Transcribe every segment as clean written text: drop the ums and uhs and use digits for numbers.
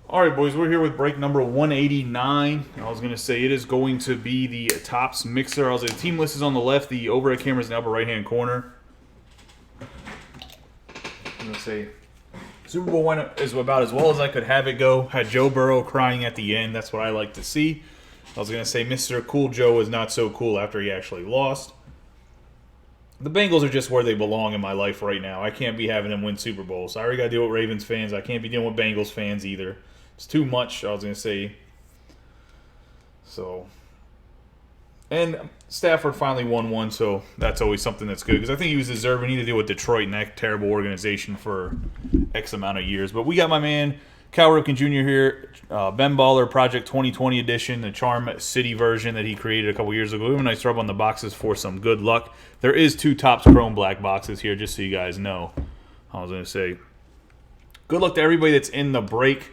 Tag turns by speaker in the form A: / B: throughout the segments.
A: All right, boys, we're here with break number 189. I was going to say it is going to be the Topps Mixer. The team list is on the left. The overhead camera is in the upper right-hand corner. I'm going to say Super Bowl went is about as well as I could have it go. Had Joe Burrow crying at the end. That's what I like to see. I was going to say Mr. Cool Joe is not so cool after he actually lost. The Bengals are just where they belong in my life right now. I can't be having them win Super Bowls. I already got to deal with Ravens fans. I can't be dealing with Bengals fans either. It's too much, I was going to say. So, and Stafford finally won one, so that's always something that's good. Because I think he was deserving. He had to deal with Detroit and that terrible organization for X amount of years. But we got my man, Cal Ripken Jr. here. Ben Baller Project 2020 edition, the Charm City version that he created a couple years ago. We have a nice rub on the boxes for some good luck. There is 2 Topps Chrome Black boxes here, just so you guys know. I was going to say, good luck to everybody that's in the break.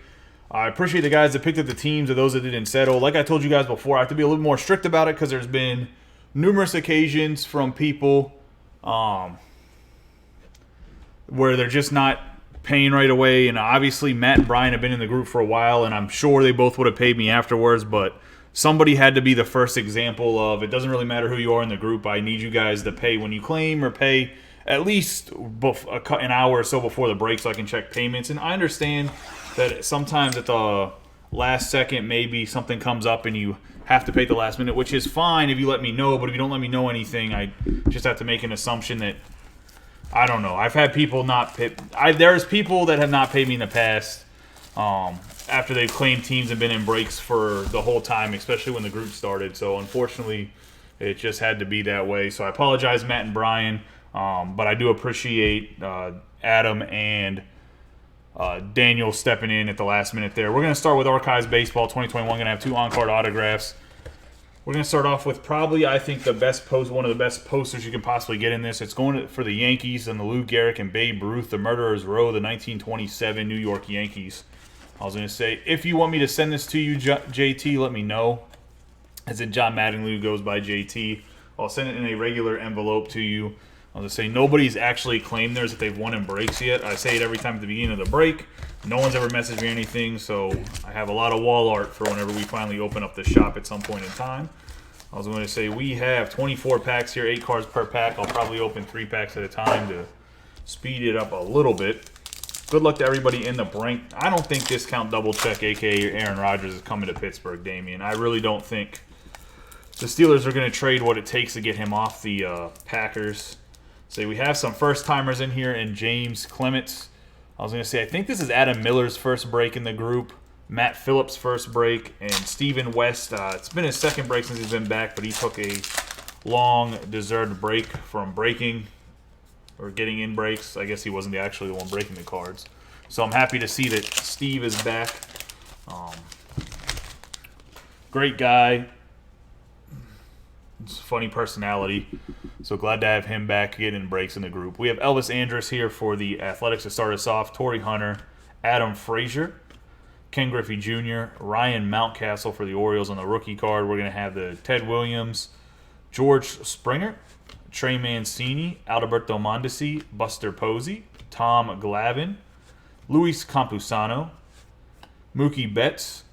A: I appreciate the guys that picked up the teams and those that didn't settle. Like I told you guys before, I have to be a little more strict about it because there's been numerous occasions from people where they're just not paying right away. And obviously, Matt and Brian have been in the group for a while, and I'm sure they both would have paid me afterwards. But somebody had to be the first example of it doesn't really matter who you are in the group. I need you guys to pay when you claim or pay at least an hour or so before the break so I can check payments. And I understand that sometimes at the last second maybe something comes up and you have to pay at the last minute, which is fine if you let me know. But if you don't let me know anything, I just have to make an assumption that, I don't know. I've had people not pay. There's people that have not paid me in the past after they've claimed teams and been in breaks for the whole time, especially when the group started. So unfortunately, it just had to be that way. So I apologize, Matt and Brian, but I do appreciate Adam and Daniel stepping in at the last minute there. We're going to start with Archives Baseball 2021. We're going to have 2 on-card autographs. We're going to start off with probably, I think, one of the best posters you can possibly get in this. It's going for the Yankees and the Lou Gehrig and Babe Ruth, the Murderers Row, the 1927 New York Yankees. I was going to say, if you want me to send this to you, JT, let me know. As in John Mattingly goes by JT. I'll send it in a regular envelope to you. I'll just say nobody's actually claimed theirs if they've won in breaks yet. I say it every time at the beginning of the break. No one's ever messaged me anything, so I have a lot of wall art for whenever we finally open up the shop at some point in time. I was going to say we have 24 packs here, 8 cards per pack. I'll probably open 3 packs at a time to speed it up a little bit. Good luck to everybody in the break. I don't think Discount Double Check, a.k.a. Aaron Rodgers, is coming to Pittsburgh, Damian. I really don't think the Steelers are going to trade what it takes to get him off the Packers. So we have some first-timers in here, and James Clements. I was going to say, I think this is Adam Miller's first break in the group, Matt Phillips' first break, and Steven West. It's been his second break since he's been back, but he took a long, deserved break from breaking or getting in breaks. I guess he wasn't actually the one breaking the cards. So I'm happy to see that Steve is back. Great guy. It's a funny personality. So glad to have him back getting breaks in the group. We have Elvis Andrus here for the Athletics to start us off. Torrey Hunter, Adam Frazier, Ken Griffey Jr., Ryan Mountcastle for the Orioles on the rookie card. We're going to have the Ted Williams, George Springer, Trey Mancini, Alberto Mondesi, Buster Posey, Tom Glavine, Luis Campusano, Mookie Betts.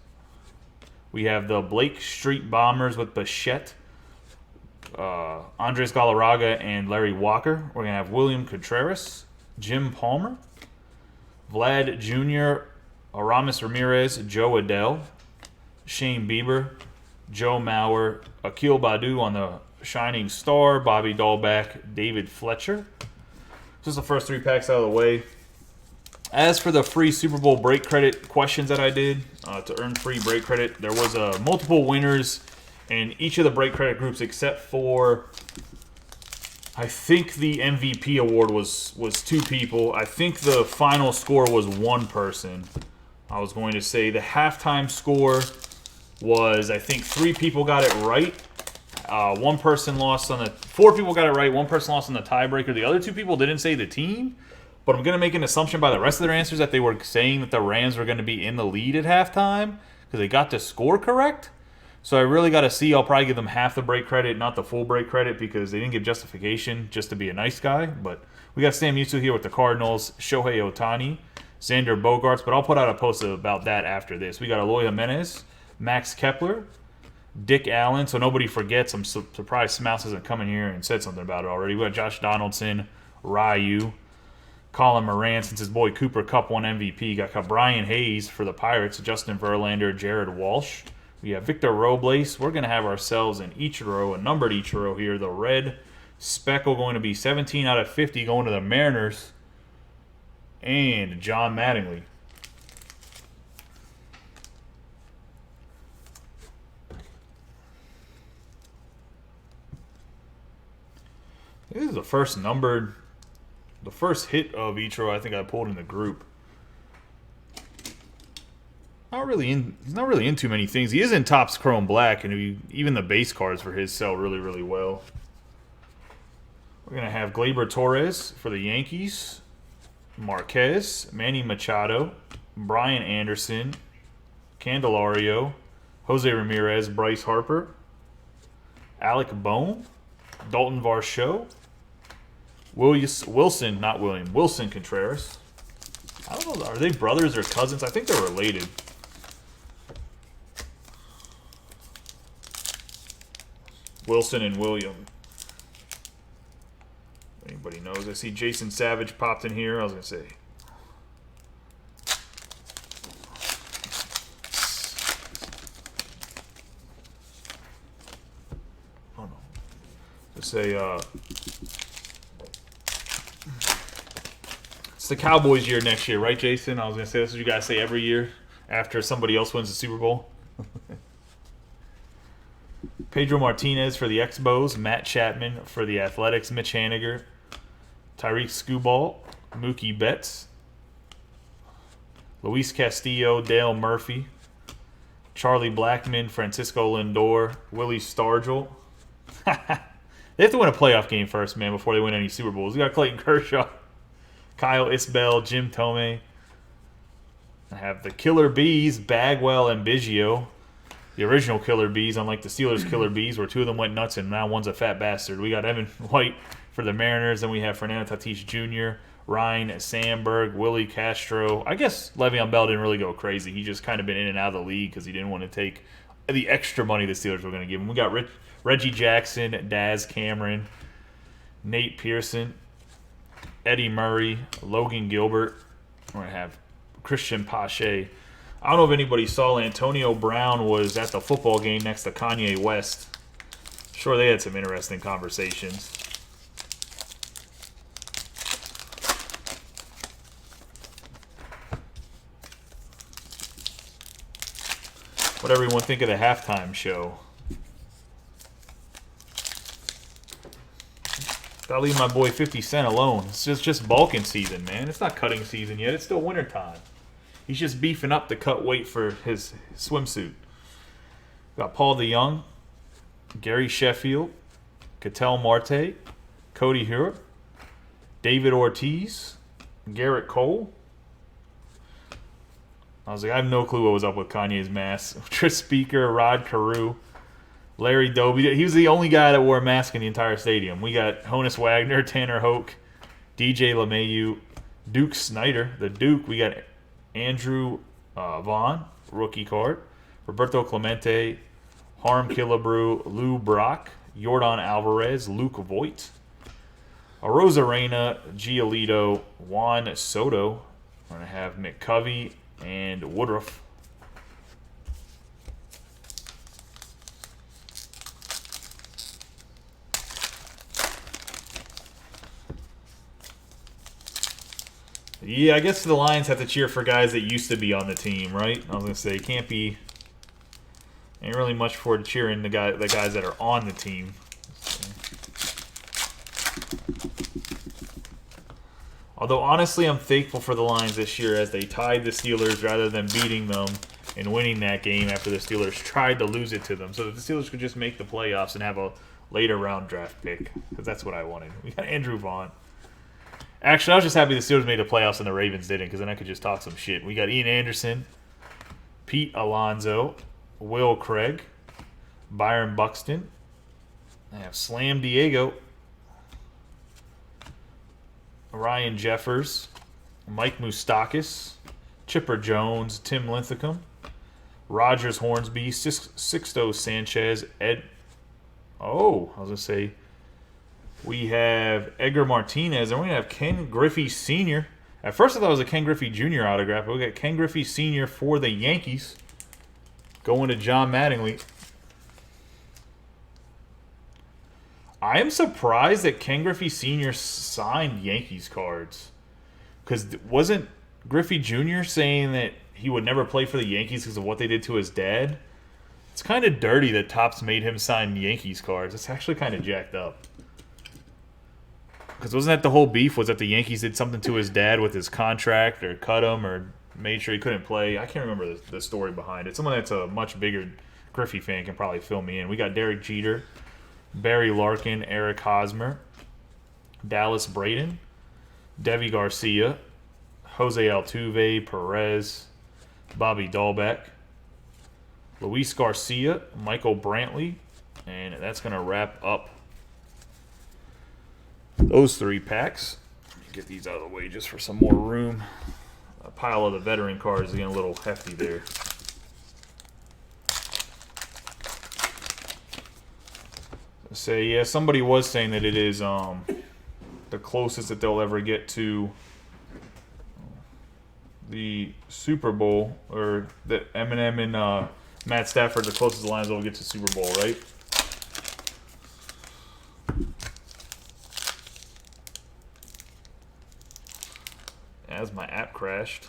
A: We have the Blake Street Bombers with Bichette, Andres Galarraga and Larry Walker. We're going to have William Contreras, Jim Palmer, Vlad Jr., Aramis Ramirez, Joe Adele, Shane Bieber, Joe Mauer, Akil Badu on the Shining Star, Bobby Dahlback, David Fletcher. Just the first 3 packs out of the way. As for the free Super Bowl break credit questions that I did, to earn free break credit, there was multiple winners in each of the break credit groups except for, I think the MVP award was 2 people. I think the final score was 1 person. I was going to say the halftime score was, I think 3 people got it right. 1 person lost on the 4 people got it right. 1 person lost on the tiebreaker. The other 2 people didn't say the team, but I'm going to make an assumption by the rest of their answers that they were saying that the Rams were going to be in the lead at halftime because they got the score correct. So I really got to see. I'll probably give them half the break credit, not the full break credit, because they didn't give justification just to be a nice guy. But we got Stan Musial here with the Cardinals, Shohei Ohtani, Xander Bogaerts, but I'll put out a post about that after this. We got Eloy Jimenez, Max Kepler, Dick Allen, so nobody forgets. I'm surprised Smouse hasn't come in here and said something about it already. We got Josh Donaldson, Ryu, Colin Moran, since his boy Cooper Cup won MVP. Got Brian Hayes for the Pirates, Justin Verlander, Jared Walsh. We have Victor Robles. We're going to have ourselves an Ichiro, a numbered Ichiro here. The red speckle going to be 17 out of 50 going to the Mariners. And John Mattingly. This is the first hit of Ichiro I think I pulled in the group. He's not really in too many things. He is in Topps Chrome Black, and even the base cards for his sell really, really well. We're going to have Gleyber Torres for the Yankees, Marquez, Manny Machado, Brian Anderson, Candelario, Jose Ramirez, Bryce Harper, Alec Bohm, Dalton Varsho, Wilson Contreras. I don't know, are they brothers or cousins? I think they're related. Wilson and William. Anybody knows? I see Jason Savage popped in here. I was going to say. Oh, no. Let's say, it's the Cowboys year next year, right, Jason? I was going to say, this is what you guys say every year after somebody else wins the Super Bowl. Pedro Martinez for the Expos, Matt Chapman for the Athletics, Mitch Haniger, Tyreek Skubal, Mookie Betts, Luis Castillo, Dale Murphy, Charlie Blackmon, Francisco Lindor, Willie Stargell. They have to win a playoff game first, man, before they win any Super Bowls. We got Clayton Kershaw, Kyle Isbell, Jim Thome. I have the Killer Bees, Bagwell and Biggio. The original Killer Bees, unlike the Steelers' Killer Bees, where two of them went nuts and now one's a fat bastard. We got Evan White for the Mariners. Then we have Fernando Tatis Jr., Ryan Sandberg, Willie Castro. I guess Le'Veon Bell didn't really go crazy. He just kind of been in and out of the league because he didn't want to take the extra money the Steelers were going to give him. We got Reggie Jackson, Daz Cameron, Nate Pearson, Eddie Murray, Logan Gilbert. We're going to have Christian Pache. I don't know if anybody saw Antonio Brown was at the football game next to Kanye West. Sure, they had some interesting conversations. What everyone think of the halftime show? Gotta leave my boy 50 Cent alone. It's just bulking season, man. It's not cutting season yet. It's still wintertime. He's just beefing up to cut weight for his swimsuit. Got Paul DeYoung, Gary Sheffield, Ketel Marte, Cody Heuer, David Ortiz, Garrett Cole. I was like, I have no clue what was up with Kanye's mask. Tris Speaker, Rod Carew, Larry Doby. He was the only guy that wore a mask in the entire stadium. We got Honus Wagner, Tanner Hoke, DJ LeMahieu, Duke Snyder, the Duke. We got Andrew Vaughn, rookie card. Roberto Clemente, Harm Killebrew, Lou Brock, Yordan Alvarez, Luke Voigt, Arozarena, Giolito, Juan Soto. We're going to have McCovey and Woodruff. Yeah, I guess the Lions have to cheer for guys that used to be on the team, right? I was going to say, ain't really much for cheering the guys that are on the team. Although, honestly, I'm thankful for the Lions this year as they tied the Steelers rather than beating them and winning that game after the Steelers tried to lose it to them. So that the Steelers could just make the playoffs and have a later round draft pick, because that's what I wanted. We got Andrew Vaughn. Actually, I was just happy the Steelers made the playoffs and the Ravens didn't, because then I could just talk some shit. We got Ian Anderson, Pete Alonso, Will Craig, Byron Buxton. I have Slam Diego, Ryan Jeffers, Mike Moustakas, Chipper Jones, Tim Linthicum, Rodgers Hornsby, Sixto Sanchez, Ed. Oh, I was going to say, we have Edgar Martinez, and we have Ken Griffey Sr. At first I thought it was a Ken Griffey Jr. autograph, but we got Ken Griffey Sr. for the Yankees going to John Mattingly. I am surprised that Ken Griffey Sr. signed Yankees cards. Because wasn't Griffey Jr. saying that he would never play for the Yankees because of what they did to his dad? It's kind of dirty that Topps made him sign Yankees cards. It's actually kind of jacked up. Because wasn't that the whole beef? Was that the Yankees did something to his dad with his contract or cut him or made sure he couldn't play? I can't remember the story behind it. Someone that's a much bigger Griffey fan can probably fill me in. We got Derek Jeter, Barry Larkin, Eric Hosmer, Dallas Braden, Devi Garcia, Jose Altuve, Perez, Bobby Dahlbeck, Luis Garcia, Michael Brantley, and that's going to wrap up those 3 packs. Let me get these out of the way just for some more room. A pile of the veteran cards is getting a little hefty there. Say, yeah, somebody was saying that it is the closest that they'll ever get to the Super Bowl, or that Eminem and Matt Stafford, the closest the Lions will get to Super Bowl, right? As my app crashed.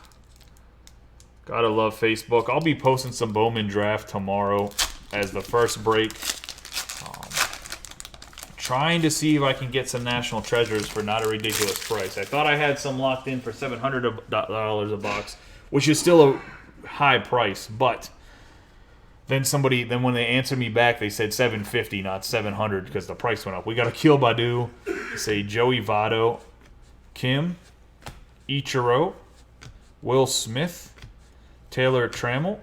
A: Gotta love Facebook. I'll be posting some Bowman draft tomorrow as the first break. Trying to see if I can get some National Treasures for not a ridiculous price. I thought I had some locked in for $700 a box, which is still a high price, but then when they answered me back, they said $750, not $700, because the price went up. We got Akil Badu, say Joey Votto, Kim, Ichiro, Will Smith, Taylor Trammell,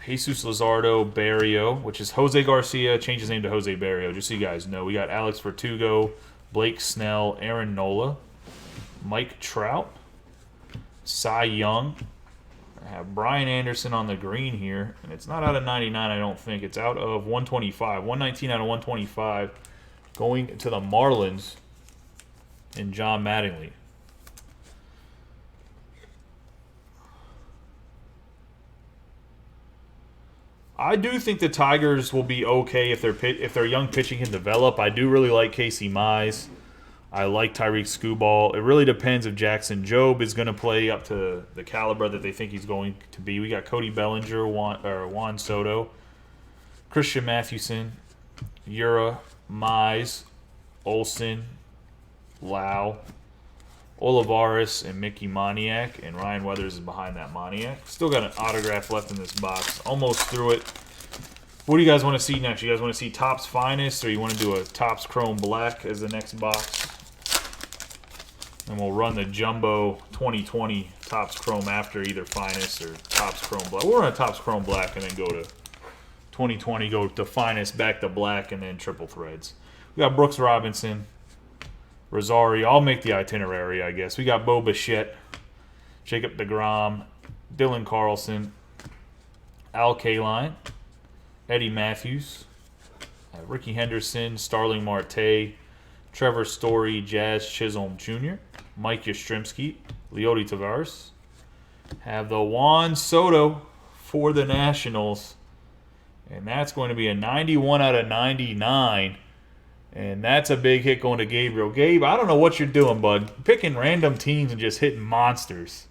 A: Jesus Luzardo, Barrio, which is Jose Garcia, changed his name to Jose Barrio, just so you guys know. We got Alex Vertugo, Blake Snell, Aaron Nola, Mike Trout, Cy Young. I have Brian Anderson on the green here, and it's not out of 99, I don't think. It's out of 125. 119 out of 125 going to the Marlins and John Mattingly. I do think the Tigers will be okay if their young pitching can develop. I do really like Casey Mize. I like Tyreek Skubal. It really depends if Jackson Jobe is going to play up to the caliber that they think he's going to be. We got Cody Bellinger, Juan Soto, Christian Mathewson, Ura, Mize, Olsen, Lau, Olivares, and Mickey Moniak, and Ryan Weathers is behind that Moniak. Still got an autograph left in this box. Almost through it. What do you guys want to see next? You guys want to see Topps Finest, or you want to do a Topps Chrome Black as the next box? And we'll run the Jumbo 2020 Topps Chrome after either Finest or Topps Chrome Black. We'll run a Topps Chrome Black and then go to 2020, go to Finest, back to Black, and then Triple Threads. We got Brooks Robinson, Rosario. I'll make the itinerary, I guess. We got Bo Bichette, Jacob deGrom, Dylan Carlson, Al Kaline, Eddie Matthews, Ricky Henderson, Starling Marte, Trevor Story, Jazz Chisholm Jr., Mike Yastrzemski, Leody Tavares. Have the Juan Soto for the Nationals, and that's going to be a 91 out of 99. And that's a big hit going to Gabriel. Gabe, I don't know what you're doing, bud. Picking random teams and just hitting monsters.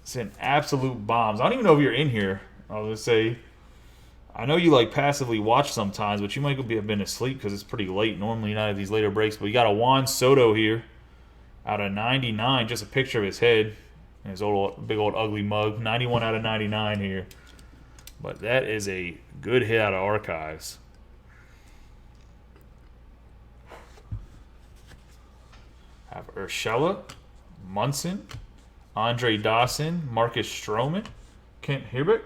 A: It's an absolute bombs. I don't even know if you're in here. I was going to say, I know you like passively watch sometimes, but you might have been asleep because it's pretty late. Normally not at these later breaks. But you got a Juan Soto here out of 99. Just a picture of his head and his big old ugly mug. 91 out of 99 here. But that is a good hit out of Archives. Have Urshela, Munson, Andre Dawson, Marcus Stroman, Kent Hrbek,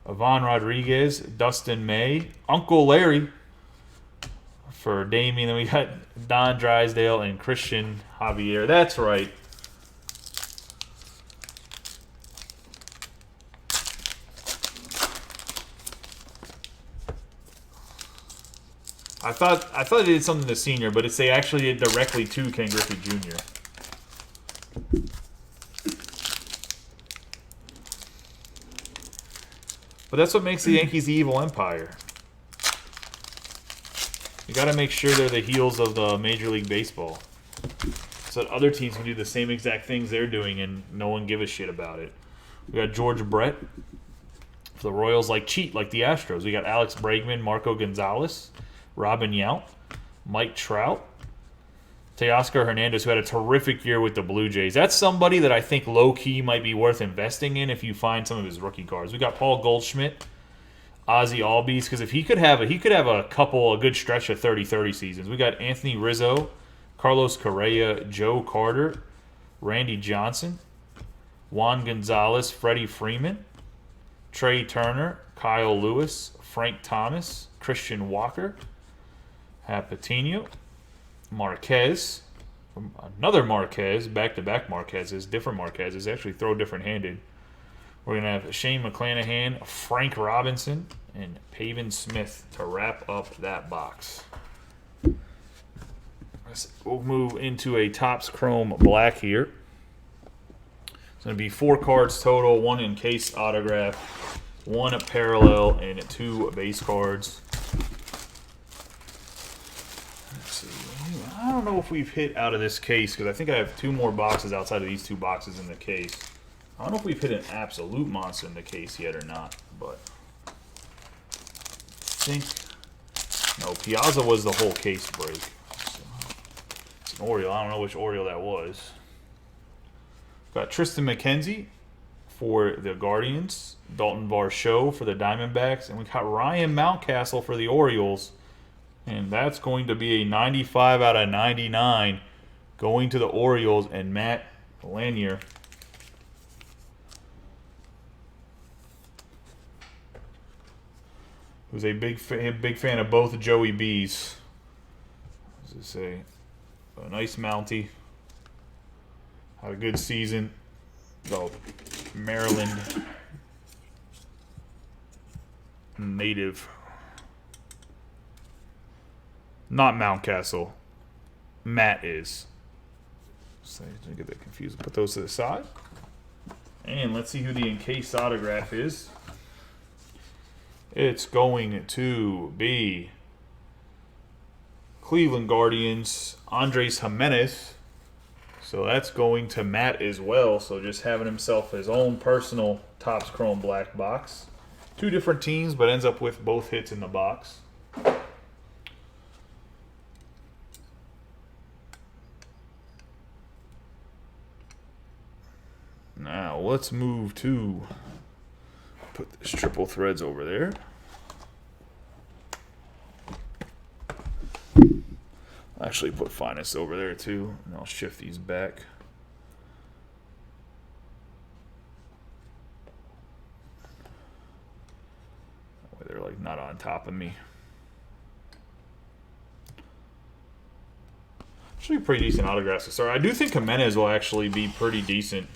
A: Ivan Rodriguez, Dustin May, Uncle Larry, for Damien. Then we got Don Drysdale and Christian Javier. That's right. I thought they did something to senior, but they actually did directly to Ken Griffey Jr. But that's what makes the Yankees the evil empire. You got to make sure they're the heels of the Major League Baseball, so that other teams can do the same exact things they're doing and no one give a shit about it. We got George Brett. For the Royals, cheat like the Astros. We got Alex Bregman, Marco Gonzalez, Robin Yount, Mike Trout, Teoscar Hernandez, who had a terrific year with the Blue Jays. That's somebody that I think low-key might be worth investing in if you find some of his rookie cards. We got Paul Goldschmidt, Ozzie Albies, because if he could have a good stretch of 30-30 seasons. We got Anthony Rizzo, Carlos Correa, Joe Carter, Randy Johnson, Juan Gonzalez, Freddie Freeman, Trey Turner, Kyle Lewis, Frank Thomas, Christian Walker, Patino, Marquez, another Marquez, back-to-back Marquezes, different Marquezes, actually throw different-handed. We're going to have Shane McClanahan, Frank Robinson, and Pavin Smith to wrap up that box. We'll move into a Topps Chrome Black here. It's going to be 4 cards total, 1 encased autograph, 1 parallel, and 2 base cards. Let's see. I don't know if we've hit out of this case because I think I have 2 more boxes outside of these 2 boxes in the case. I don't know if we've hit an absolute monster in the case yet or not, but I think no. Piazza was the whole case break. So it's an Oriole. I don't know which Oriole that was. Got Tristan McKenzie for the Guardians, Dalton Varsho for the Diamondbacks, and we got Ryan Mountcastle for the Orioles. And that's going to be a 95 out of 99 going to the Orioles and Matt Lanier. Who's a big fan of both Joey B's. What does it say? A nice Mountie. Had a good season. So, Maryland native. Not Mountcastle. Matt is. So I get that confused. Put those to the side. And let's see who the encased autograph is. It's going to be Cleveland Guardians, Andres Jimenez. So that's going to Matt as well. So just having himself his own personal Topps Chrome Black box. 2 different teams, but ends up with both hits in the box. Now let's move to put this triple threads over there. I'll actually put Finest over there too, and I'll shift these back. That way they're like not on top of me. Actually, a pretty decent autographs to start. I do think Jimenez will actually be pretty decent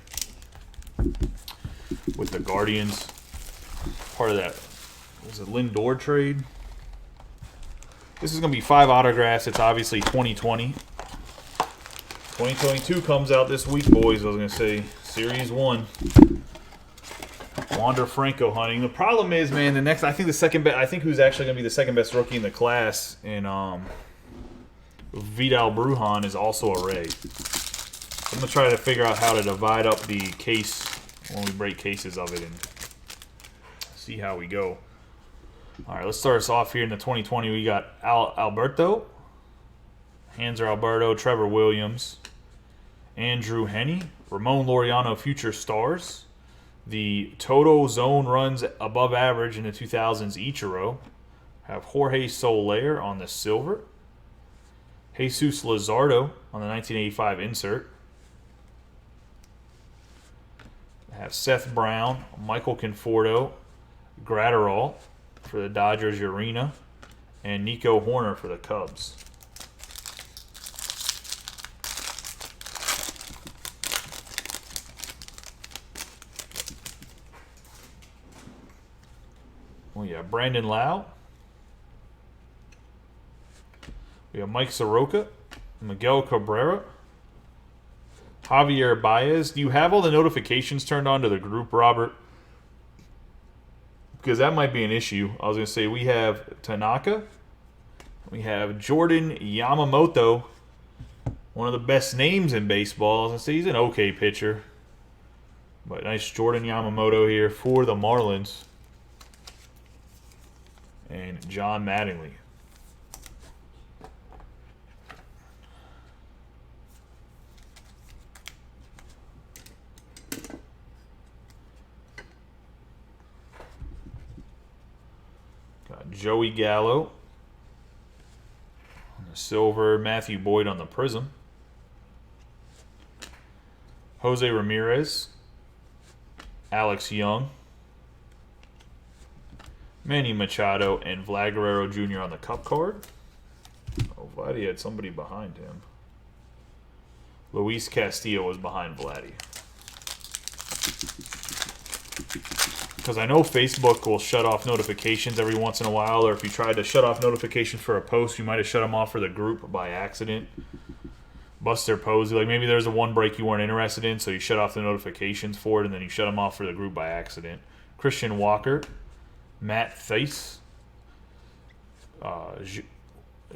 A: with the Guardians. Part of that was a Lindor trade. This is going to be 5 autographs. It's obviously 2020. 2022 comes out this week, boys. I was going to say Series 1. Wander Franco hunting. The problem is, man, I think who's actually going to be the second best rookie in the class in Vidal Brujan is also a Ray. So I'm going to try to figure out how to divide up the case when we break cases of it and see how we go. All right, let's start us off here in the 2020. We got Alberto, Hanser Alberto, Trevor Williams, Andrew Henney, Ramon Laureano, Future Stars, the Toto Zone runs above average in the 2000s Ichiro. Have Jorge Soler on the silver, Jesus Luzardo on the 1985 insert. Have Seth Brown, Michael Conforto, Gratterall for the Dodgers Urena, and Nico Horner for the Cubs. We got Brandon Lau. We have Mike Soroka, Miguel Cabrera, Javier Baez. Do you have all the notifications turned on to the group, Robert? Because that might be an issue. I was going to say we have Tanaka. We have Jordan Yamamoto, one of the best names in baseball. I was going to say he's an okay pitcher. But nice Jordan Yamamoto here for the Marlins. And John Mattingly. Got Joey Gallo on the silver, Matthew Boyd on the prism. Jose Ramirez, Alex Young, Manny Machado, and Vlad Guerrero Jr. on the cup card. Oh, Vladdy had somebody behind him. Luis Castillo was behind Vladdy. Because I know Facebook will shut off notifications every once in a while, or if you tried to shut off notifications for a post, you might have shut them off for the group by accident. Buster Posey, like maybe there's a one break you weren't interested in, so you shut off the notifications for it, and then you shut them off for the group by accident. Christian Walker, Matt Thaiss,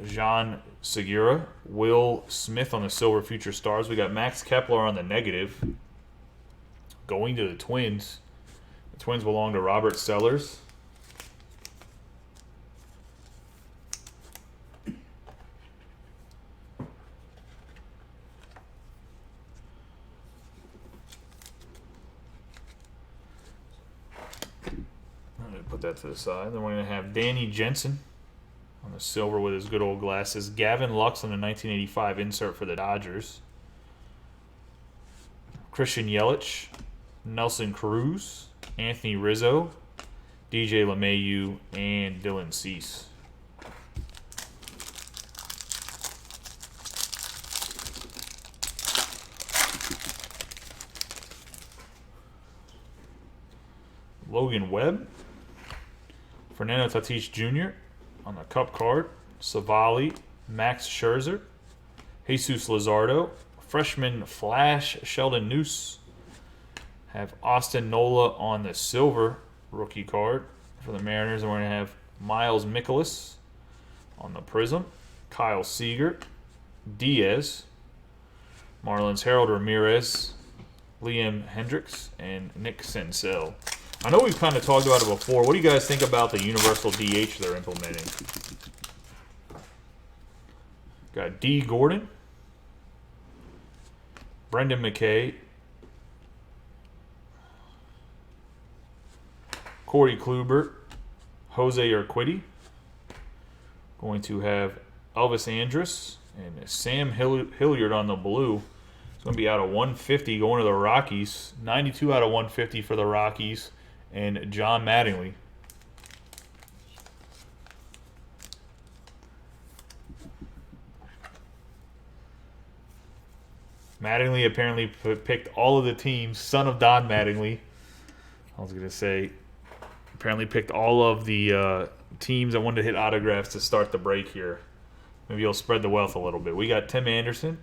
A: Jean Segura, Will Smith on the silver future stars. We got Max Kepler on the negative. Going to the Twins. The Twins belong to Robert Sellers. I'm going to put that to the side. Then we're going to have Danny Jensen on the silver with his good old glasses. Gavin Lux on the 1985 insert for the Dodgers. Christian Yelich, Nelson Cruz, Anthony Rizzo, DJ LeMahieu, and Dylan Cease. Logan Webb, Fernando Tatis Jr. on the cup card, Savali, Max Scherzer, Jesus Luzardo, freshman Flash Sheldon Noose. Have Austin Nola on the silver rookie card for the Mariners. And we're going to have Miles Mikolas on the prism, Kyle Seager, Diaz, Marlins Harold Ramirez, Liam Hendricks, and Nick Senzel. I know we've kind of talked about it before. What do you guys think about the universal DH they're implementing? Got D. Gordon, Brendan McKay, Corey Kluber, Jose Urquidy. Going to have Elvis Andrus and Sam Hilliard on the blue. It's going to be out of 150 going to the Rockies. 92 out of 150 for the Rockies. And John Mattingly. Mattingly apparently picked all of the teams. Son of Don Mattingly. I was going to say, apparently picked all of the teams that wanted to hit autographs to start the break here. Maybe he'll spread the wealth a little bit. We got Tim Anderson.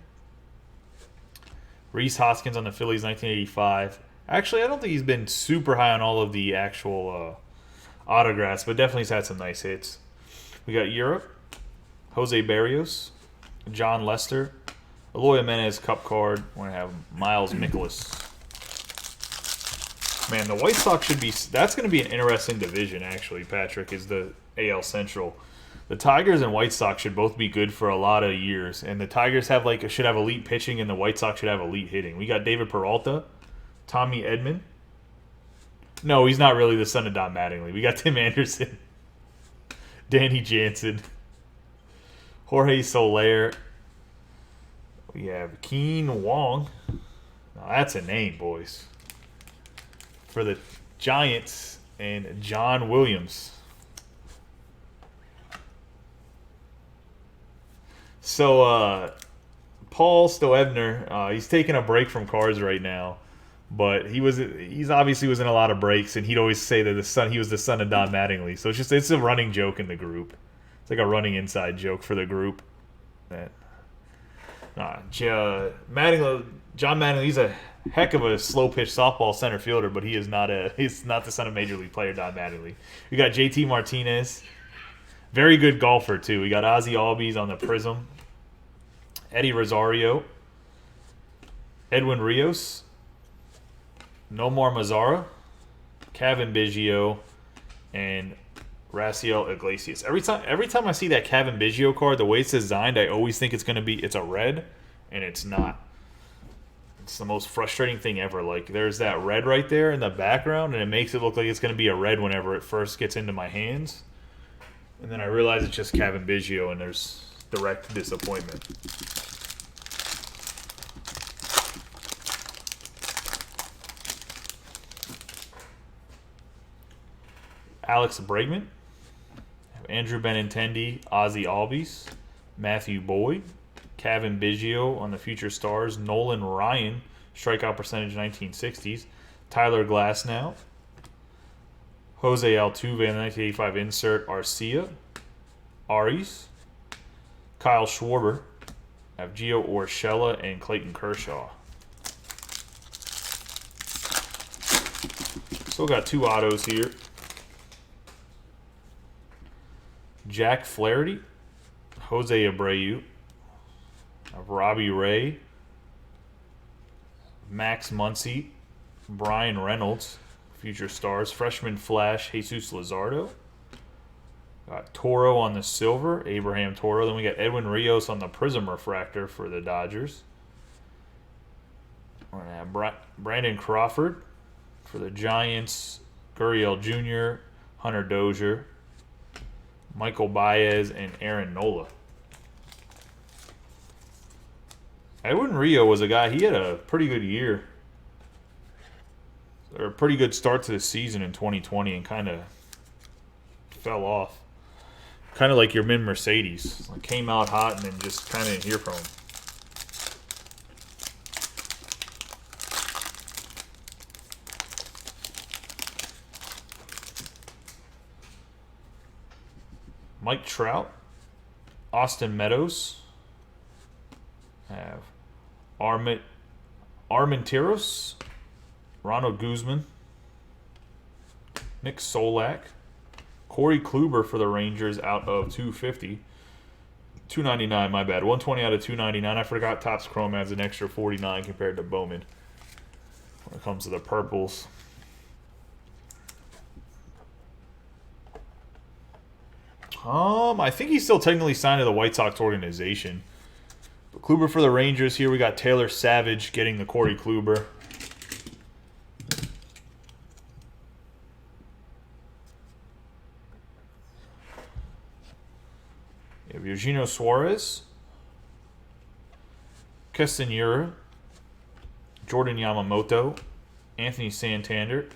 A: Rhys Hoskins on the Phillies 1985. Actually, I don't think he's been super high on all of the actual autographs, but definitely he's had some nice hits. We got Europe, Jose Barrios, John Lester, Eloy Jimenez cup card. We're going to have Miles Mikolas. Man, the White Sox should be... That's going to be an interesting division, actually, Patrick, is the AL Central. The Tigers and White Sox should both be good for a lot of years. And the Tigers should have elite pitching, and the White Sox should have elite hitting. We got David Peralta, Tommy Edman. No, he's not really the son of Don Mattingly. We got Tim Anderson, Danny Jansen, Jorge Soler. We have Keen Wong. Now that's a name, boys. For the Giants, and John Williams. So Paul Stoebner, he's taking a break from cards right now, but he's obviously was in a lot of breaks, and he'd always say that he was the son of Don Mattingly. So it's a running joke in the group. It's like a running inside joke for the group. That Mattingly, John Mattingly, he's a heck of a slow pitch softball center fielder, but he's not the son of major league player Don Mattingly. We got JT Martinez, very good golfer too. We got Ozzie Albies on the Prism, Eddie Rosario, Edwin Rios, Nomar Mazara, Kevin Biggio, and Raciel Iglesias. Every time I see that Kevin Biggio card, the way it's designed, I always think it's a red, and it's not. It's the most frustrating thing ever. Like, there's that red right there in the background, and it makes it look like it's going to be a red whenever it first gets into my hands. And then I realize it's just Kevin Biggio, and there's direct disappointment. Alex Bregman, Andrew Benintendi, Ozzie Albies, Matthew Boyd, Kevin Biggio on the Future Stars, Nolan Ryan, strikeout percentage 1960s, Tyler Glasnow, Jose Altuve in the 1985 insert, Arcia, Aries, Kyle Schwarber, I have Gio Urshela and Clayton Kershaw. Still got two autos here. Jack Flaherty, Jose Abreu, Robbie Ray, Max Muncy, Brian Reynolds, Future Stars, Freshman Flash, Jesus Luzardo. Got Toro on the silver, Abraham Toro. Then we got Edwin Rios on the Prism Refractor for the Dodgers. We're going to have Brandon Crawford for the Giants, Gurriel Jr., Hunter Dozier, Michael Baez, and Aaron Nola. Edwin Rio was a guy, he had a pretty good year. Or a pretty good start to the season in 2020 and kind of fell off. Kind of like your Min Mercedes. Like, came out hot and then just kind of didn't hear from him. Mike Trout, Austin Meadows, have Armenteros, Ronald Guzman, Nick Solak, Corey Kluber for the Rangers out of 250. 299, my bad. 120 out of 299. I forgot Topps Chrome adds an extra 49 compared to Bowman when it comes to the purples. I think he's still technically signed to the White Sox organization. But Kluber for the Rangers here. We got Taylor Savage getting the Corey Kluber. You have Eugenio Suarez, Castanera, Jordan Yamamoto, Anthony Santander,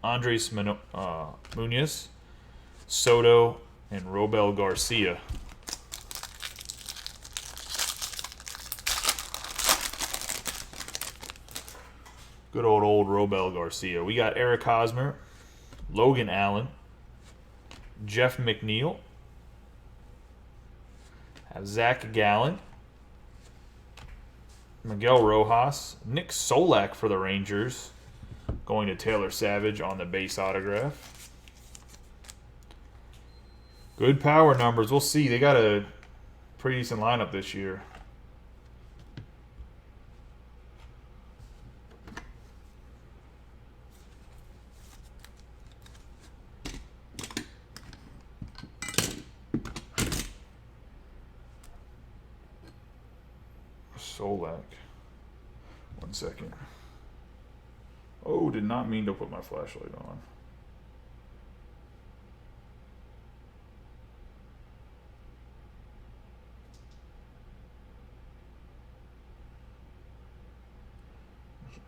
A: Andres Munoz, Soto, and Robel Garcia. Good old Robel Garcia. We got Eric Hosmer, Logan Allen, Jeff McNeil, have Zach Gallen, Miguel Rojas, Nick Solak for the Rangers, going to Taylor Savage on the base autograph. Good power numbers. We'll see. They got a pretty decent lineup this year. Solak. 1 second. Oh, did not mean to put my flashlight on.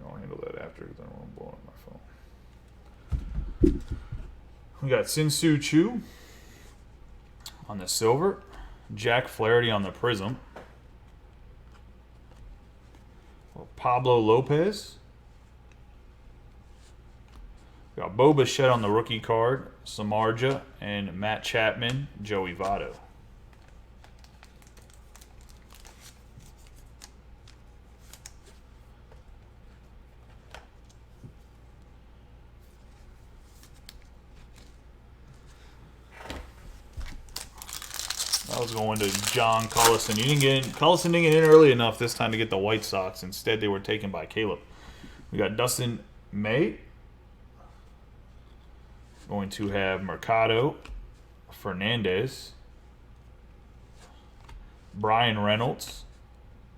A: I'll handle that after because I don't want to blow up my phone. We got Sin-Soo Choo on the silver, Jack Flaherty on the Prism, Pablo Lopez. We got Bo Bichette on the rookie card, Samardzija, and Matt Chapman, Joey Votto. I was going to John Cullison. Cullison didn't get in early enough this time to get the White Sox. Instead, they were taken by Caleb. We got Dustin May. Going to have Mercado, Fernandez, Brian Reynolds,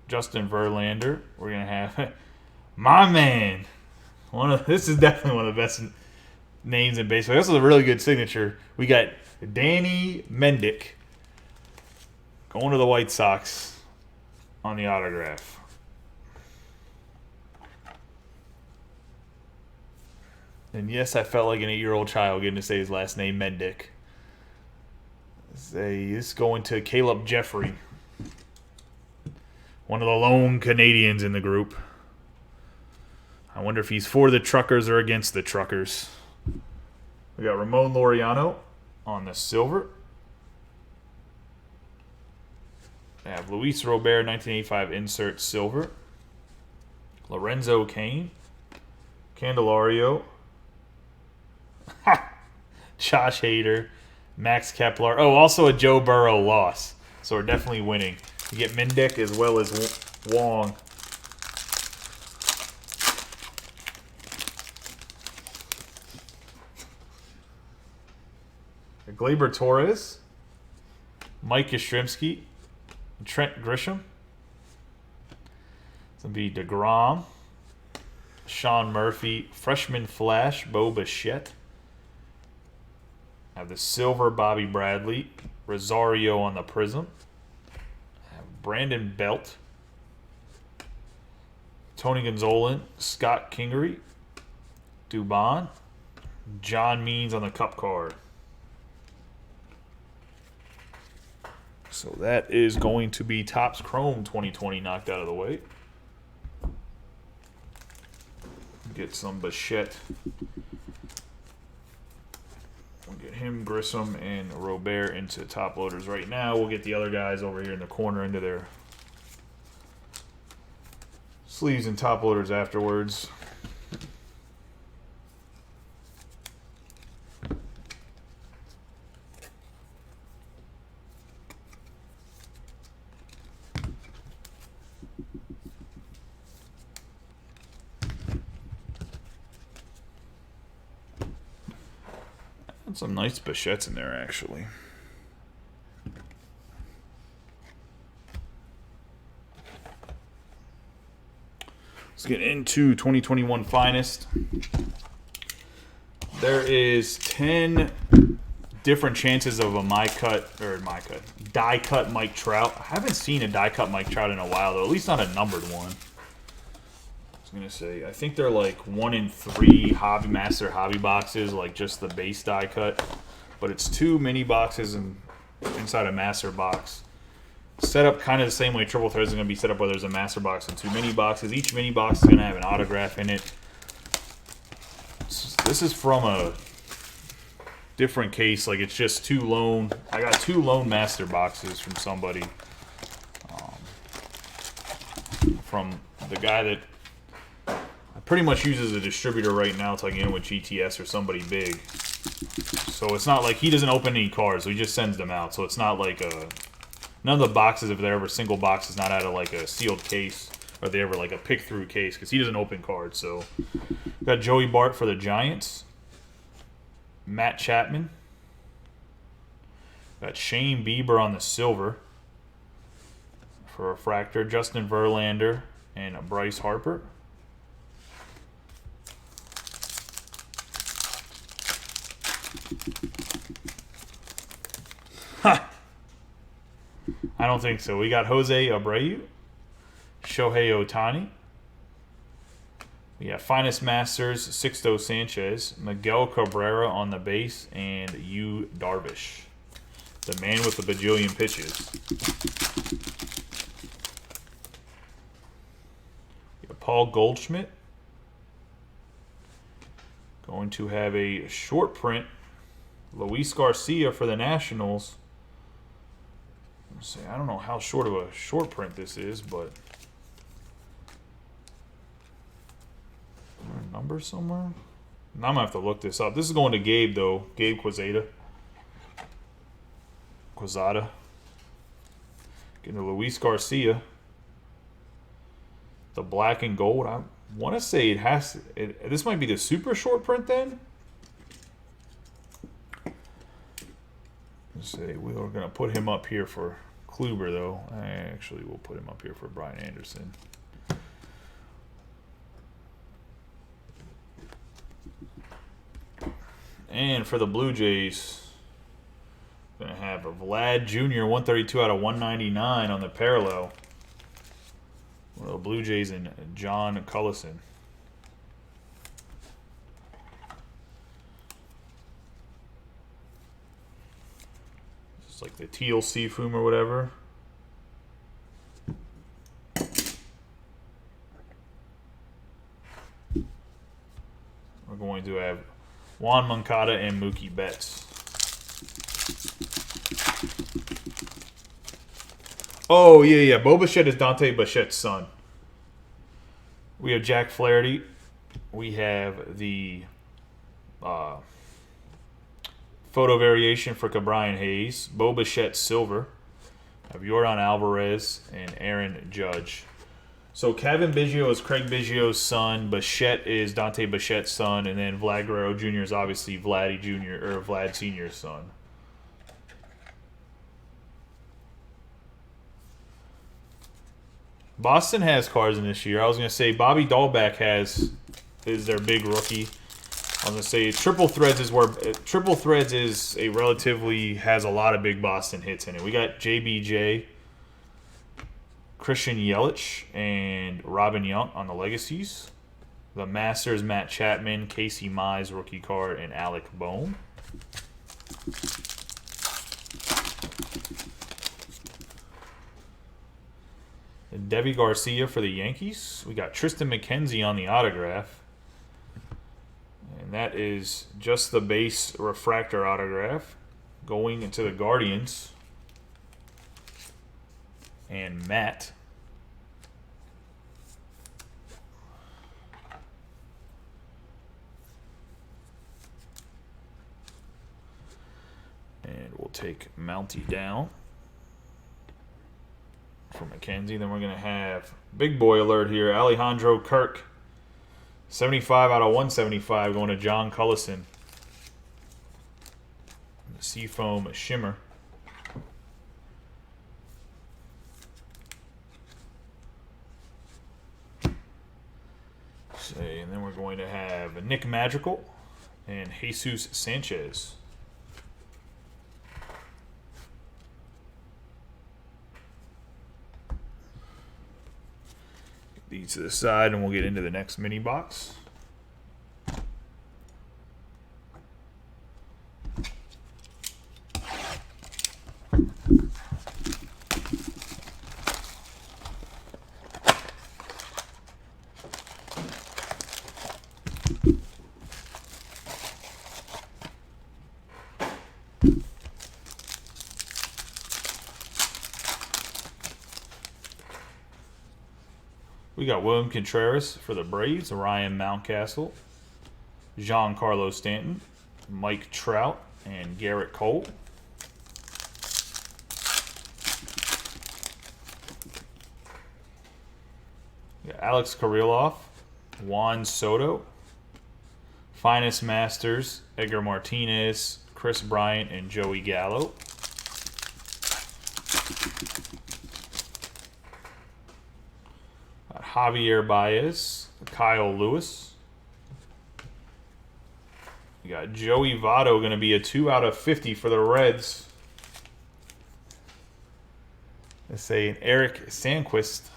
A: Justin Verlander. We're going to have my man. This is definitely one of the best names in baseball. This is a really good signature. We got Danny Mendick going to the White Sox on the autograph. And yes, I felt like an 8-year-old child getting to say his last name, Mendick. This is going to Caleb Jeffrey, one of the lone Canadians in the group. I wonder if he's for the Truckers or against the Truckers. We got Ramon Laureano on the silver. I have Luis Robert, 1985 insert silver. Lorenzo Cain. Candelario. Josh Hader. Max Kepler. Oh, also a Joe Burrow loss. So we're definitely winning. You get Mendick as well as Wong. Gleyber Torres. Mike Yastrzemski. Trent Grisham. It's going to be DeGrom. Sean Murphy. Freshman Flash, Bo Bichette. I have the silver Bobby Bradley. Rosario on the Prism. I have Brandon Belt. Tony Gonzalez. Scott Kingery. Dubon. John Means on the Cup card. So that is going to be Topps Chrome 2020 knocked out of the way. Get some Bichette. We'll get him, Grissom, and Robert into top loaders right now. We'll get the other guys over here in the corner into their sleeves and top loaders afterwards. Some nice Bichettes in there, actually. Let's get into 2021 Finest. There is 10 different chances of a die cut Mike Trout. I haven't seen a die cut Mike Trout in a while, though. At least not a numbered one. I was gonna say, I think they're like 1 in 3 Hobby Master hobby boxes, like just the base die cut. But it's 2 mini boxes inside a master box. Set up kind of the same way Triple Threads is gonna be set up, where there's a master box and 2 mini boxes. Each mini box is gonna have an autograph in it. This is from a different case. Like, it's just 2 loan. I got 2 loan master boxes from somebody. From the guy that pretty much uses a distributor right now till I get in with GTS or somebody big. So it's not like he doesn't open any cards, so he just sends them out. So it's not like none of the boxes, if they're ever single boxes, not out of like a sealed case, or they ever like a pick through case, because he doesn't open cards. So got Joey Bart for the Giants. Matt Chapman. Got Shane Bieber on the silver for refractor. Justin Verlander and Bryce Harper. I don't think so. We got Jose Abreu, Shohei Ohtani. We have Finest Masters, Sixto Sanchez, Miguel Cabrera on the base, and Yu Darvish, the man with the bajillion pitches. Paul Goldschmidt. Going to have a short print. Luis Garcia for the Nationals. Let's see, I don't know how short of a short print this is, but a number somewhere? Now I'm going to have to look this up. This is going to Gabe, though. Gabe Quezada. Getting to Luis Garcia. The black and gold. I want to say it has... this might be the super short print, then? Let's see. We are going to put him up here for Kluber, though. Actually, we'll put him up here for Brian Anderson. And for the Blue Jays, going to have a Vlad Jr. 132 out of 199 on the parallel. Well, Blue Jays and John Cullison. It's like the teal seafoam or whatever. We're going to have Juan Moncada and Mookie Betts. Oh, yeah. Bo Bichette is Dante Bichette's son. We have Jack Flaherty. We have the photo variation for Cabrian Hayes. Bo Bichette silver. We have Yordan Alvarez and Aaron Judge. So Kevin Biggio is Craig Biggio's son. Bichette is Dante Bichette's son. And then Vlad Guerrero Jr. is obviously Vladdy Jr. or Vlad Sr.'s son. Boston has cards in this year. I was going to say Bobby Dahlbeck is their big rookie. I was going to say Triple Threads is a relatively has a lot of big Boston hits in it. We got JBJ, Christian Yelich, and Robin Yount on the legacies. The Masters, Matt Chapman, Casey Mize rookie card, and Alec Bohm. Devi Garcia for the Yankees. We got Tristan McKenzie on the autograph. And that is just the base refractor autograph. Going into the Guardians. And Matt. And we'll take Mountie down for McKenzie. Then we're going to have big boy alert here. Alejandro Kirk. 75 out of 175 going to John Cullison. The Seafoam Shimmer. And then we're going to have Nick Madrigal and Jesus Sanchez. Get these to the side and we'll get into the next mini box. We got William Contreras for the Braves, Ryan Mountcastle, Giancarlo Stanton, Mike Trout, and Garrett Cole. We got Alex Kirilloff, Juan Soto, Finest Masters, Edgar Martinez, Chris Bryant, and Joey Gallo. Javier Baez, Kyle Lewis. We got Joey Votto going to be a 2 out of 50 for the Reds. Let's say an Eric Sandquist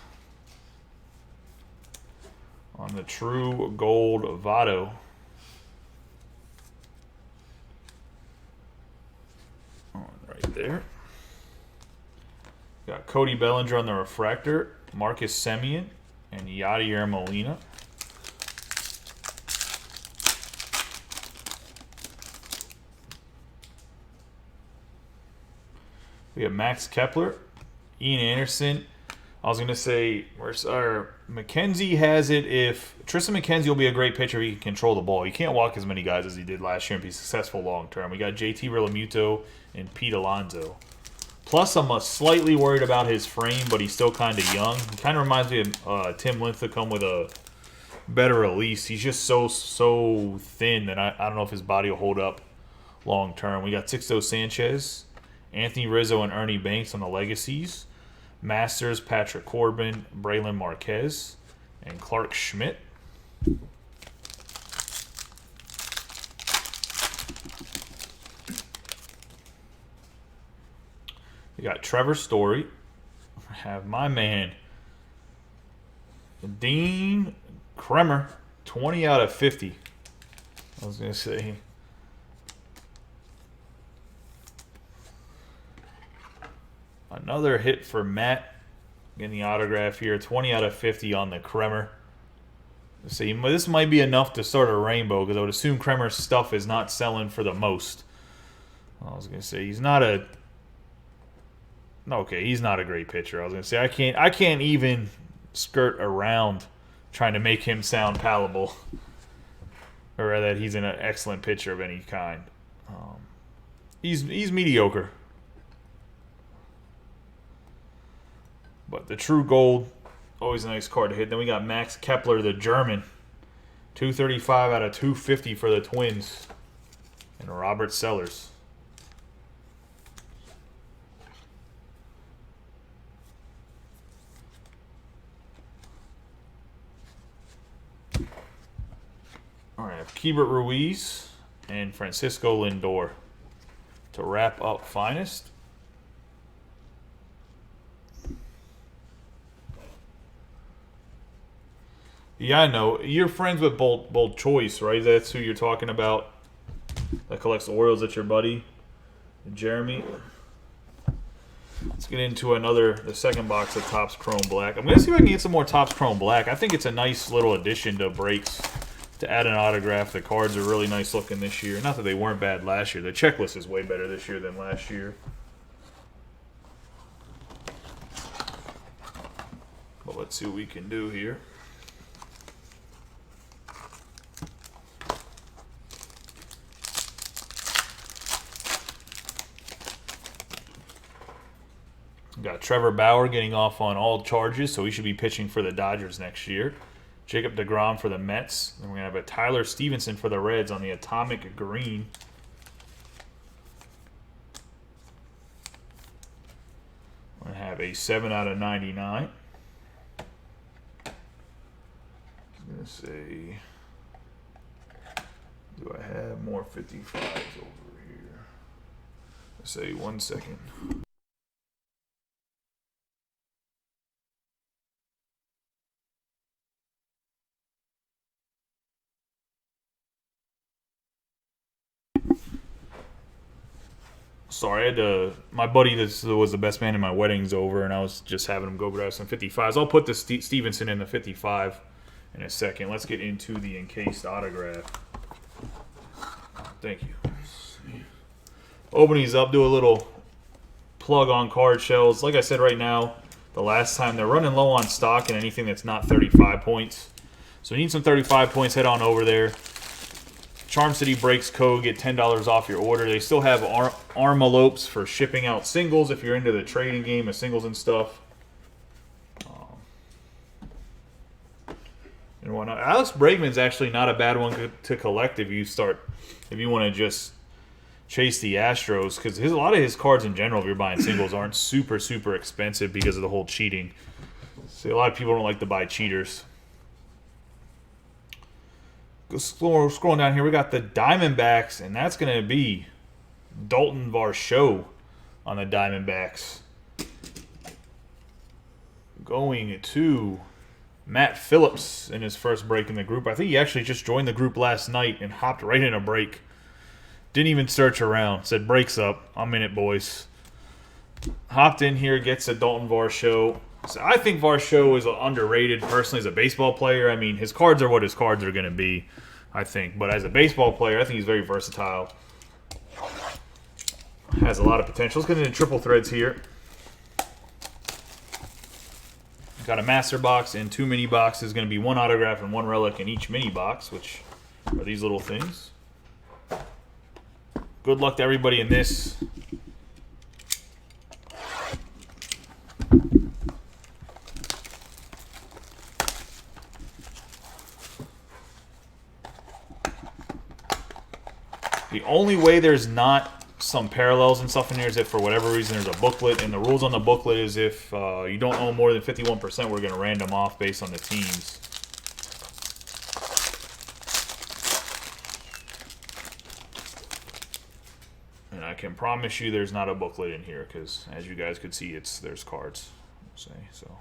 A: on the True Gold Votto. Right there. Got Cody Bellinger on the refractor. Marcus Semien, and Yadier Molina. We have Max Kepler, Ian Anderson. I was going to say, McKenzie has it if Tristan McKenzie will be a great pitcher if he can control the ball. He can't walk as many guys as he did last year and be successful long term. We got JT Realmuto and Pete Alonso. Plus, I'm slightly worried about his frame, but he's still kind of young. He kind of reminds me of Tim Lincecum with a better release. He's just so thin that I don't know if his body will hold up long term. We got Sixto Sanchez, Anthony Rizzo, and Ernie Banks on the legacies. Masters, Patrick Corbin, Braylon Marquez, and Clark Schmidt. We got Trevor Story. I have my man, Dean Kremer, 20 out of 50. I was going to say. Another hit for Matt. Getting the autograph here. 20 out of 50 on the Kremer. See, this might be enough to start a rainbow because I would assume Kremer's stuff is not selling for the most. I was going to say he's not a... Okay, he's not a great pitcher. I was going to say I can't even skirt around trying to make him sound palatable. Or that he's an excellent pitcher of any kind. He's mediocre. But the true gold, always a nice card to hit. Then we got Max Kepler, the German. 235 out of 250 for the Twins. And Robert Sellers. All right, Keibert Ruiz and Francisco Lindor to wrap up Finest. Yeah, I know. You're friends with Bold Choice, right? That's who you're talking about. That collects Orioles. That's your buddy, Jeremy. Let's get into the second box of Topps Chrome Black. I'm going to see if I can get some more Topps Chrome Black. I think it's a nice little addition to breaks to add an autograph. The cards are really nice looking this year. Not that they weren't bad last year. The checklist is way better this year than last year. But let's see what we can do here. Got Trevor Bauer getting off on all charges, so he should be pitching for the Dodgers next year. Jacob deGrom for the Mets. Then we're going to have a Tyler Stevenson for the Reds on the Atomic Green. We're going to have a 7 out of 99. I'm going to say, do I have more 55s over here? Let's say 1 second. Sorry, I had to, my buddy that was the best man in my wedding's over, and I was just having him go grab some 55s. I'll put the Stevenson in the 55 in a second. Let's get into the encased autograph. Thank you. Open these up, do a little plug on card shells. Like I said right now, the last time, they're running low on stock and anything that's not 35 points. So you need some 35 points, head on over there. Charm City Breaks code, get $10 off your order. They still have armalopes for shipping out singles if you're into the trading game of singles and stuff. And whatnot. Alex Bregman's actually not a bad one to collect if you want to just chase the Astros, because a lot of his cards in general, if you're buying singles, aren't super expensive because of the whole cheating. See, a lot of people don't like to buy cheaters. Scrolling down here, we got the Diamondbacks, and that's going to be Dalton Varsho on the Diamondbacks. Going to Matt Phillips in his first break in the group. I think he actually just joined the group last night and hopped right in a break. Didn't even search around. Said, breaks up. I'm in it, boys. Hopped in here, gets a Dalton Varsho. So I think Varsho is underrated personally as a baseball player. I mean, his cards are what his cards are going to be, I think. But as a baseball player, I think he's very versatile. Has a lot of potential. Let's get into triple threads here. Got a master box and 2 mini boxes. Going to be 1 autograph and 1 relic in each mini box, which are these little things. Good luck to everybody in this. The only way there's not some parallels and stuff in here is if for whatever reason there's a booklet, and the rules on the booklet is if you don't own more than 51%, we're going to random off based on the teams. And I can promise you there's not a booklet in here because, as you guys could see, there's cards. Say so.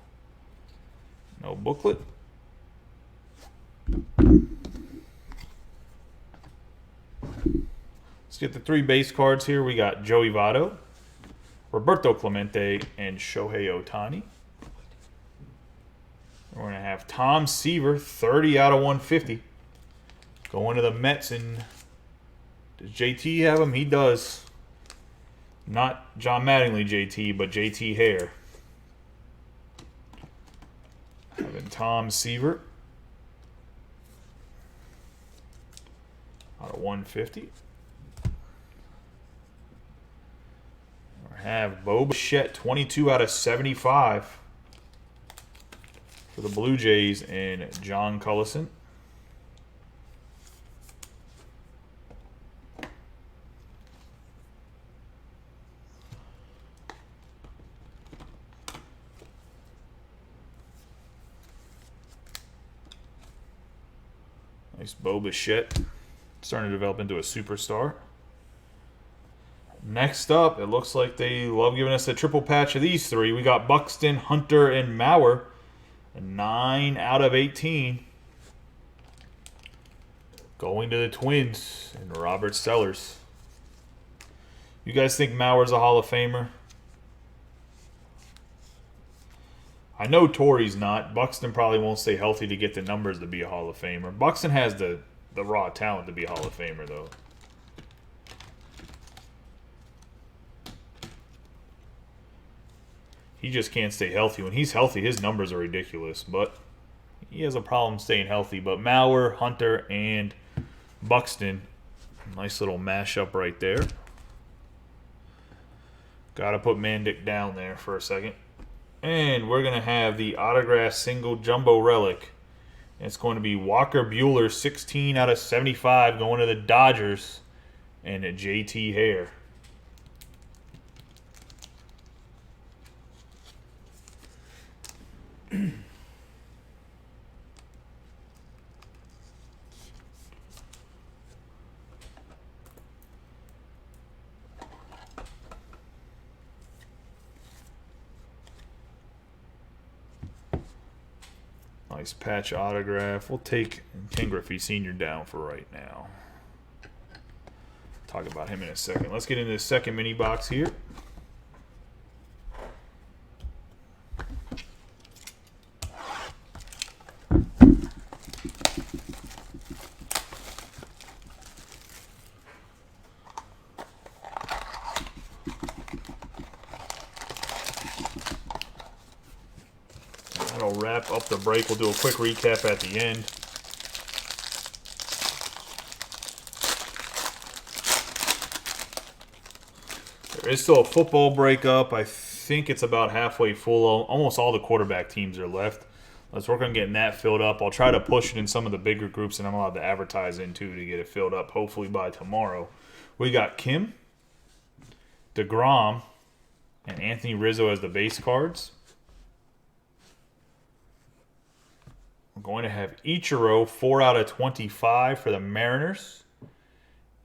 A: No booklet. Let's get the 3 base cards here. We got Joey Votto, Roberto Clemente, and Shohei Ohtani. We're going to have Tom Seaver, 30 out of 150. Going to the Mets. And does JT have him? He does. Not John Mattingly JT, but JT Hare. Having Tom Seaver out of 150. Have Bo Bichette, 22 out of 75 for the Blue Jays, and John Cullison. Nice Bo Bichette, starting to develop into a superstar. Next up, it looks like they love giving us a triple patch of these 3. We got Buxton, Hunter, and Mauer. 9 out of 18. Going to the Twins and Robert Sellers. You guys think Mauer's a Hall of Famer? I know Torrey's not. Buxton probably won't stay healthy to get the numbers to be a Hall of Famer. Buxton has the raw talent to be a Hall of Famer, though. He just can't stay healthy. When he's healthy, his numbers are ridiculous. But he has a problem staying healthy. But Mauer, Hunter, and Buxton. Nice little mashup right there. Got to put Mandick down there for a second. And we're going to have the autograph single jumbo relic. It's going to be Walker Buehler, 16 out of 75, going to the Dodgers. And a JT Hare. Nice patch autograph. We'll take Ken Griffey Sr. down for right now. Talk about him in a second. Let's get into the second mini box here. That'll wrap up the break. We'll do a quick recap at the end. There is still a football break up. I think it's about halfway full. Almost all the quarterback teams are left. Let's work on getting that filled up. I'll try to push it in some of the bigger groups that I'm allowed to advertise into to get it filled up, hopefully by tomorrow. We got Kim, DeGrom, and Anthony Rizzo as the base cards. We're going to have Ichiro, 4 out of 25 for the Mariners,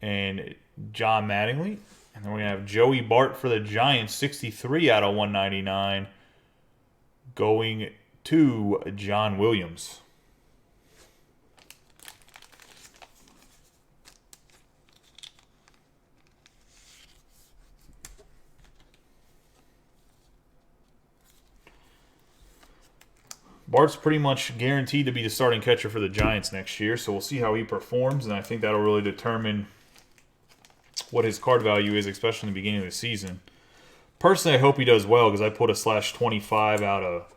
A: and John Mattingly. And then we're going to have Joey Bart for the Giants, 63 out of 199, going to John Williams. Bart's pretty much guaranteed to be the starting catcher for the Giants next year, so we'll see how he performs, and I think that'll really determine what his card value is, especially in the beginning of the season. Personally, I hope he does well because I put a /25 out of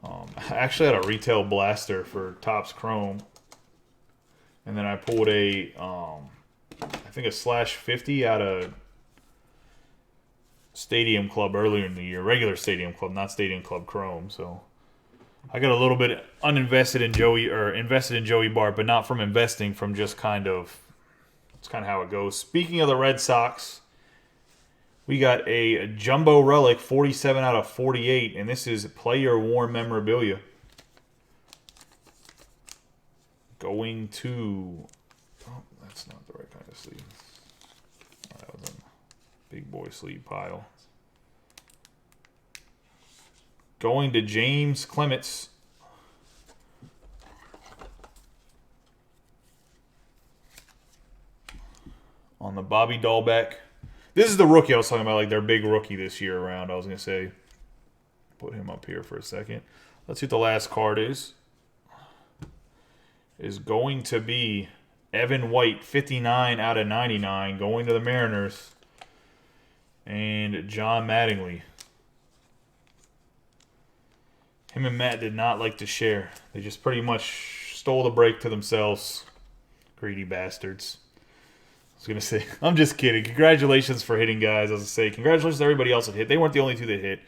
A: I actually had a retail blaster for Topps Chrome, and then I pulled a I think a /50 out of Stadium Club earlier in the year, regular Stadium Club, not Stadium Club Chrome. So I got a little bit uninvested in invested in Joey Bart, but not from investing, from just kind of, it's kind of how it goes. Speaking of the Red Sox, we got a jumbo relic, 47 out of 48, and this is player worn memorabilia. Going to, oh, that's not the right kind of sleeve. Oh, that was a big boy sleeve pile. Going to James Clements. On the Bobby Dahlbeck. This is the rookie I was talking about, like their big rookie this year around. I was going to say, put him up here for a second. Let's see what the last card is. Is going to be Evan White, 59 out of 99, going to the Mariners. And John Mattingly. Him and Matt did not like to share. They just pretty much stole the break to themselves. Greedy bastards. I was going to say, I'm just kidding. Congratulations for hitting, guys. I was going to say, congratulations to everybody else that hit. They weren't the only two that hit.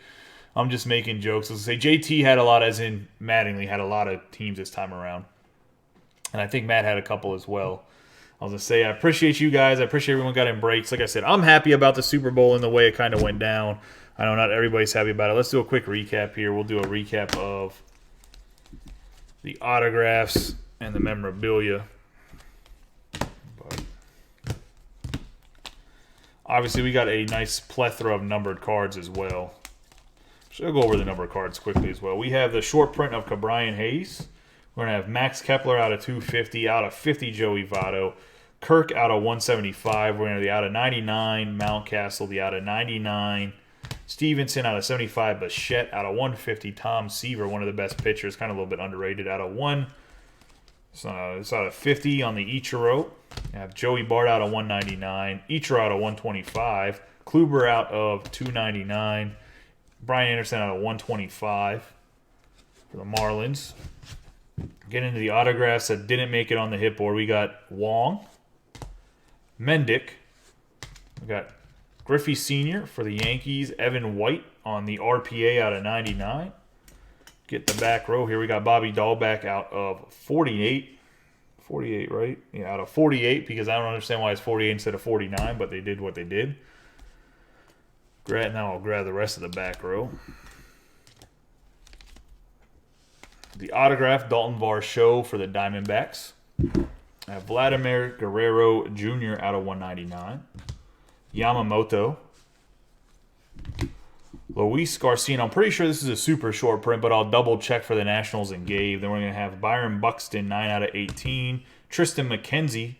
A: I'm just making jokes. I was going to say, JT had a lot, as in Mattingly had a lot of teams this time around. And I think Matt had a couple as well. I was going to say, I appreciate you guys. I appreciate everyone got in breaks. Like I said, I'm happy about the Super Bowl and the way it kind of went down. I know not everybody's happy about it. Let's do a quick recap here. We'll do a recap of the autographs and the memorabilia. But obviously, we got a nice plethora of numbered cards as well. So I'll go over the numbered cards quickly as well. We have the short print of Cabrian Hayes. We're going to have Max Kepler out of 250, out of 50 Joey Votto, Kirk out of 175. We're going to have the out of 99, Mountcastle, the out of 99, Stevenson out of 75, Bichette out of 150, Tom Seaver, one of the best pitchers, kind of a little bit underrated, out of 1. It's out of 50 on the Ichiro. We have Joey Bart out of 199, Ichiro out of 125, Kluber out of 299, Brian Anderson out of 125 for the Marlins. Getting into the autographs that didn't make it on the hit board, we got Wong, Mendick, we got Griffey Sr. for the Yankees, Evan White on the RPA out of 99. Get the back row here. We got Bobby Dahlbeck out of 48. 48, right? Yeah, out of 48, because I don't understand why it's 48 instead of 49, but they did what they did. Now I'll grab the rest of the back row. The autograph, Dalton Varsho for the Diamondbacks. I have Vladimir Guerrero Jr. out of 199. Yamamoto. Luis Garcia. I'm pretty sure this is a super short print, but I'll double check for the Nationals and Gabe. Then we're going to have Byron Buxton, 9 out of 18. Tristan McKenzie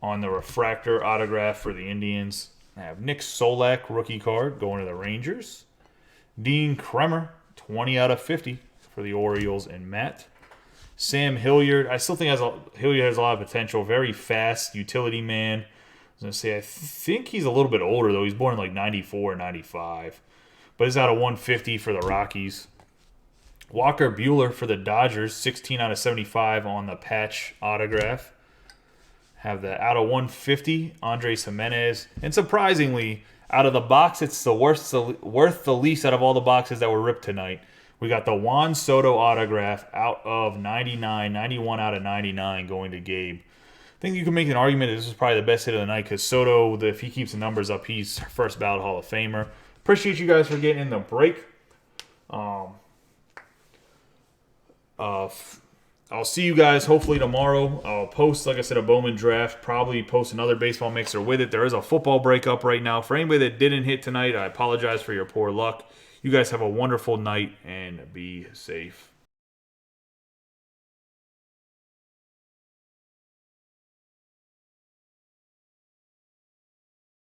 A: on the refractor autograph for the Indians. I have Nick Solak, rookie card, going to the Rangers. Dean Kremer, 20 out of 50 for the Orioles and Matt. Sam Hilliard. I still think Hilliard has a lot of potential. Very fast utility man. I was going to say, I think he's a little bit older, though. He's born in like 94 or 95. But he's out of 150 for the Rockies. Walker Buehler for the Dodgers. 16 out of 75 on the patch autograph. Have the out of 150, Andres Jimenez. And surprisingly, out of the box, it's the worth the least out of all the boxes that were ripped tonight. We got the Juan Soto autograph out of 99, 91 out of 99 going to Gabe. I think you can make an argument that this is probably the best hit of the night because Soto, if he keeps the numbers up, he's first ballot Hall of Famer. Appreciate you guys for getting in the break. I'll see you guys hopefully tomorrow. I'll post, like I said, a Bowman draft. Probably post another baseball mixer with it. There is a football break up right now. For anybody that didn't hit tonight, I apologize for your poor luck. You guys have a wonderful night and be safe.